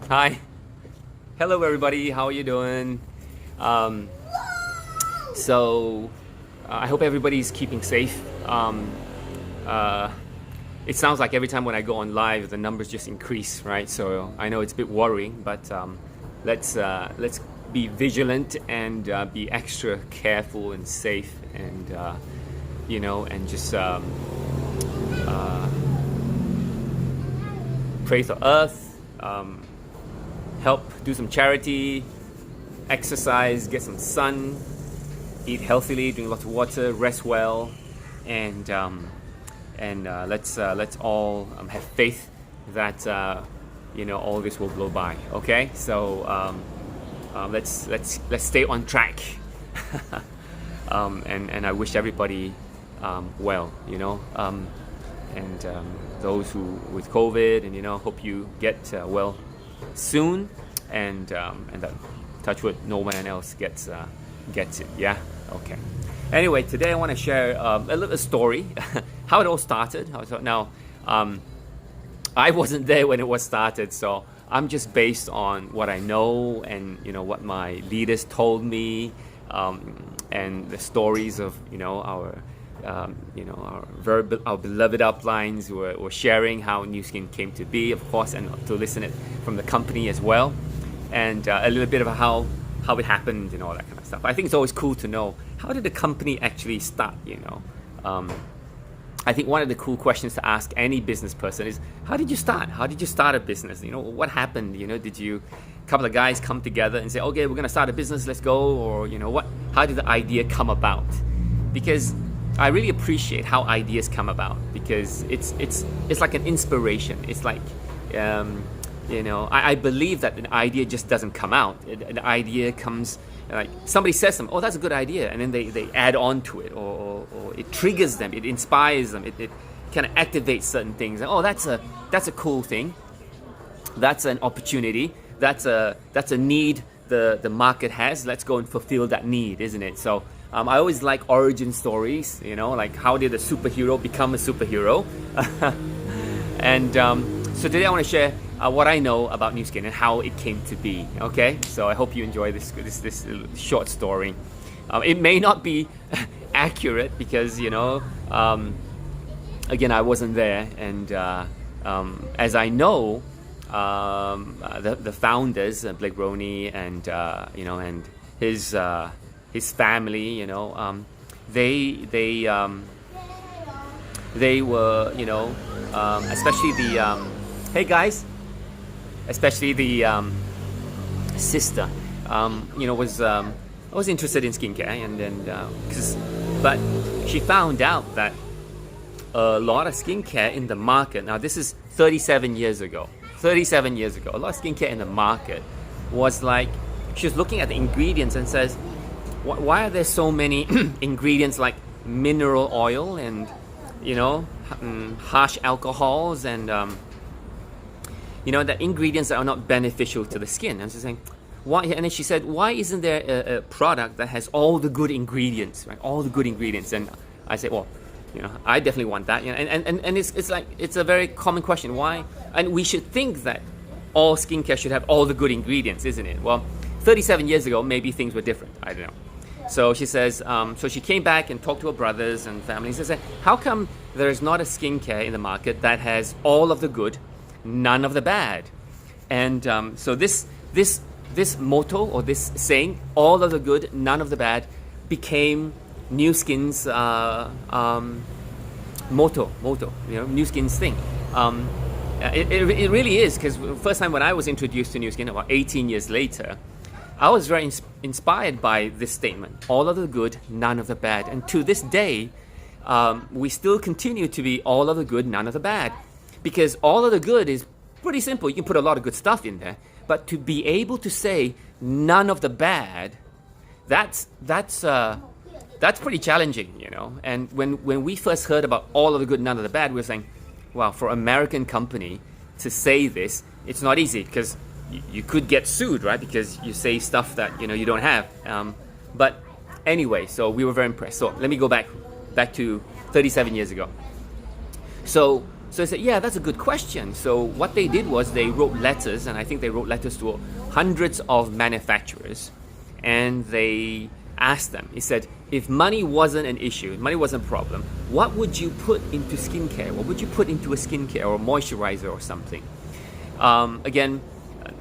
Hi. Hello, everybody. How are you doing? Um, so, I hope everybody's keeping safe. Uh, it sounds like every time when I go on live, the numbers just increase, right? So I know it's a bit worrying, but let's be vigilant and be extra careful and safe, and and just uh, pray for Earth. Help do some charity, exercise, get some sun, eat healthily, drink lots of water, rest well, and let's all have faith that all this will blow by. Okay, so let's stay on track, and I wish everybody well, and those who with COVID, and hope you get well soon, and that touch wood, no one else gets it. Yeah. Okay. Anyway, today I want to share a little story, how it all started. Now, I wasn't there when it was started, so I'm just based on what I know and what my leaders told me, and the stories of our beloved uplines were sharing how Nu Skin came to be, of course, and to listen it from the company as well, and a little bit of how it happened and all that kind of stuff. I think it's always cool to know, how did the company actually start. I think one of the cool questions to ask any business person is, how did you start? How did you start a business? What happened? Did you, a couple of guys come together and say, okay, we're going to start a business, let's go? Or how did the idea come about? Because I really appreciate how ideas come about, because it's like an inspiration. It's like I believe that an idea just doesn't come out. An idea comes, like somebody says something, oh, that's a good idea, and then they add on to it, or it triggers them, it inspires them, it kind of activates certain things. Oh, that's a cool thing, that's an opportunity, that's a need the market has. Let's go and fulfill that need, isn't it? So I always like origin stories, like how did a superhero become a superhero? And so today I want to share what I know about Nu Skin and how it came to be. Okay, so I hope you enjoy this short story. It may not be accurate because again, I wasn't there, and as I know, the founders, Blake Roney, and and his family, they were, especially the hey guys, especially the sister, was interested in skincare, and but she found out that a lot of skincare in the market. Now this is 37 years ago. 37 years ago, a lot of skincare in the market was like, she was looking at the ingredients and says, why are there so many ingredients like mineral oil and harsh alcohols and the ingredients that are not beneficial to the skin? And she's saying, why? And then she said, why isn't there a product that has all the good ingredients, right? All the good ingredients. And I said, well, I definitely want that. And it's like, it's a very common question. Why? And we should think that all skincare should have all the good ingredients, isn't it? Well, 37 years ago, maybe things were different. I don't know. So she says, so she came back and talked to her brothers and family. She said, how come there is not a skincare in the market that has all of the good, none of the bad? And so this motto, or this saying, all of the good, none of the bad, became Nu Skin's motto, Nu Skin's thing. It really is, because first time when I was introduced to Nu Skin, about 18 years later, I was very inspired by this statement, all of the good, none of the bad. And to this day, we still continue to be all of the good, none of the bad. Because all of the good is pretty simple. You can put a lot of good stuff in there. But to be able to say none of the bad, that's pretty challenging, And when we first heard about all of the good, none of the bad, we were saying, wow, for an American company to say this, it's not easy, because you could get sued, right? Because you say stuff that you don't have. But anyway, so we were very impressed. So let me go back to 37 years ago. So So I said, yeah, that's a good question. So what they did was they wrote letters, and I think they wrote letters to hundreds of manufacturers, and they asked them, he said, if money wasn't an issue, if money wasn't a problem, what would you put into skincare? What would you put into a skincare or a moisturizer or something? Again,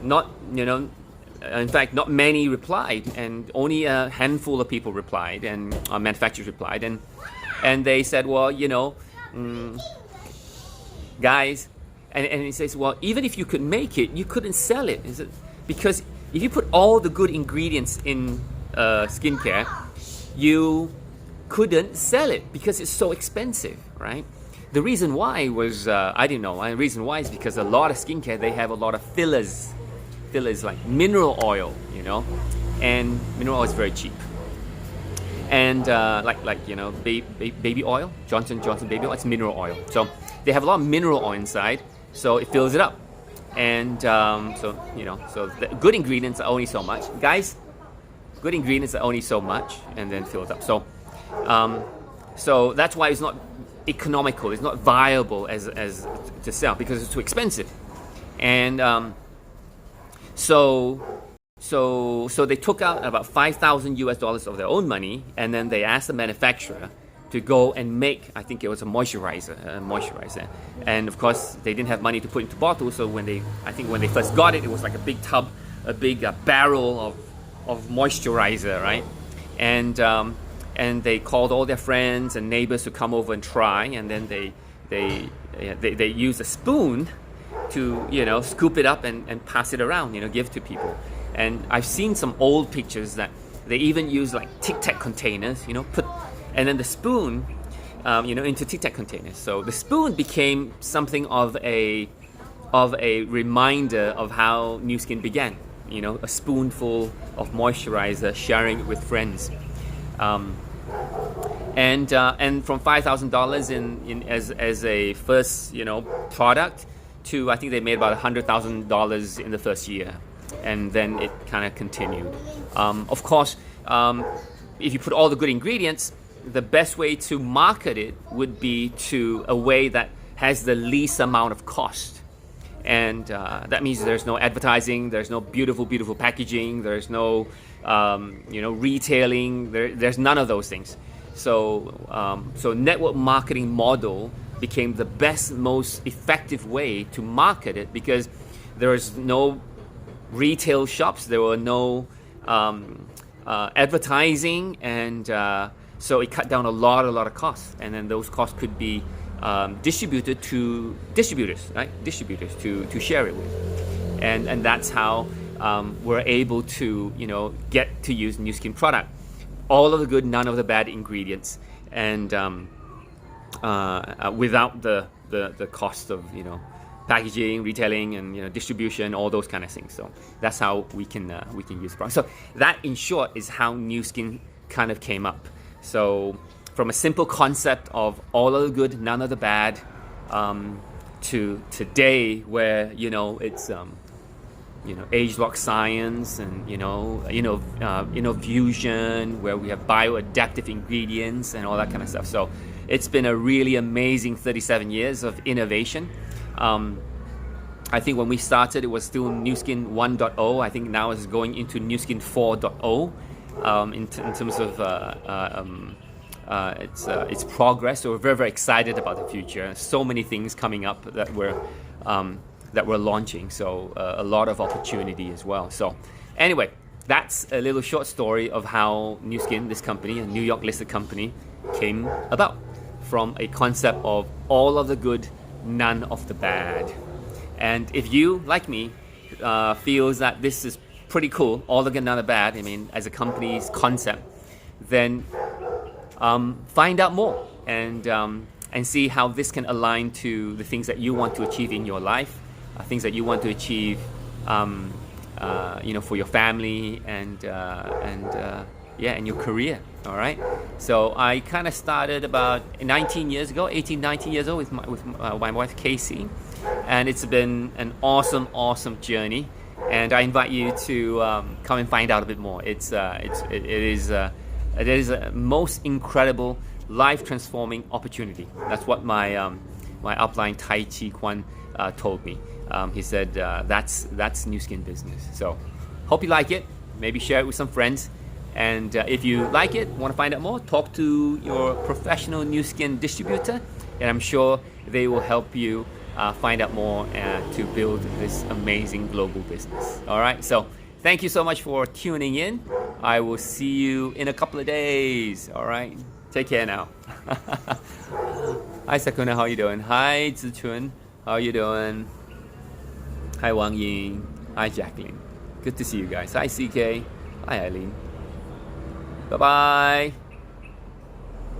not, in fact, not many replied, and only a handful of people replied, and manufacturers replied, and they said, well, guys, and he says, well, even if you could make it, you couldn't sell it. Is it because if you put all the good ingredients in skincare, you couldn't sell it because it's so expensive, right? The reason why was, I didn't know. The reason why is because a lot of skincare, they have a lot of fillers like mineral oil, and mineral oil is very cheap. And baby oil, Johnson & Johnson baby oil, it's mineral oil. So they have a lot of mineral oil inside, so it fills it up. And so the good ingredients are only so much. Guys, good ingredients are only so much, and then fill it up. So that's why it's not economical, it's not viable as to sell, because it's too expensive. And so they took out about $5,000 of their own money, and then they asked the manufacturer to go and make, I think it was a moisturizer. And of course, they didn't have money to put into bottles, so when they first got it, it was like a big tub, a big barrel of moisturizer, right? And they called all their friends and neighbors to come over and try, and then they used a spoon to scoop it up and pass it around, give to people. And I've seen some old pictures that they even use like Tic Tac containers, and then the spoon, into Tic Tac containers. So the spoon became something of a reminder of how Nu Skin began. A spoonful of moisturizer, sharing it with friends. And from $5,000 in as a first product to, I think they made about $100,000 in the first year, and then it kind of continued. Of course, if you put all the good ingredients, the best way to market it would be to a way that has the least amount of cost. And that means there's no advertising, there's no beautiful packaging, there's no retailing, there's none of those things. So network marketing model became the best, most effective way to market it, because there was no retail shops, there were no advertising, and so it cut down a lot of costs, and then those costs could be distributed to distributors, right? Distributors to share it with, and that's how we're able to get to use Nu Skin product, all of the good, none of the bad ingredients, and without the cost of packaging, retailing, and distribution, all those kind of things. So that's how we can use the product. So that, in short, is how Nu Skin kind of came up. So from a simple concept of all of the good, none of the bad, to today where it's age-lock science and fusion, where we have bioadaptive ingredients and all that kind of stuff. So it's been a really amazing 37 years of innovation. I think when we started, it was still Nu Skin 1.0. I think now it's going into Nu Skin 4.0 in terms of its progress. So we're very, very excited about the future. So many things coming up that we're launching. So a lot of opportunity as well. So anyway, that's a little short story of how Nu Skin, this company, a New York listed company, came about from a concept of all of the good, none of the bad. And if you, like me, feels that this is pretty cool, all the good, none of the bad, as a company's concept, then find out more and see how this can align to the things that you want to achieve in your life, things that you want to achieve, for your family and your career. All right. So I kind of started about 19 years old with my wife Casey, and it's been an awesome journey. And I invite you to come and find out a bit more. It is a most incredible, life-transforming opportunity. That's what my my upline Tai Chi Kwan told me. He said that's Nu Skin business. So hope you like it. Maybe share it with some friends. And if you like it, want to find out more, talk to your professional Nu Skin distributor, and I'm sure they will help you find out more to build this amazing global business. All right, so thank you so much for tuning in. I will see you in a couple of days. All right, take care now. Hi Sakuna, how you doing? Hi Zichun, how you doing? Hi Wang Ying. Hi Jacqueline. Good to see you guys. Hi CK. Hi Eileen. Bye-bye.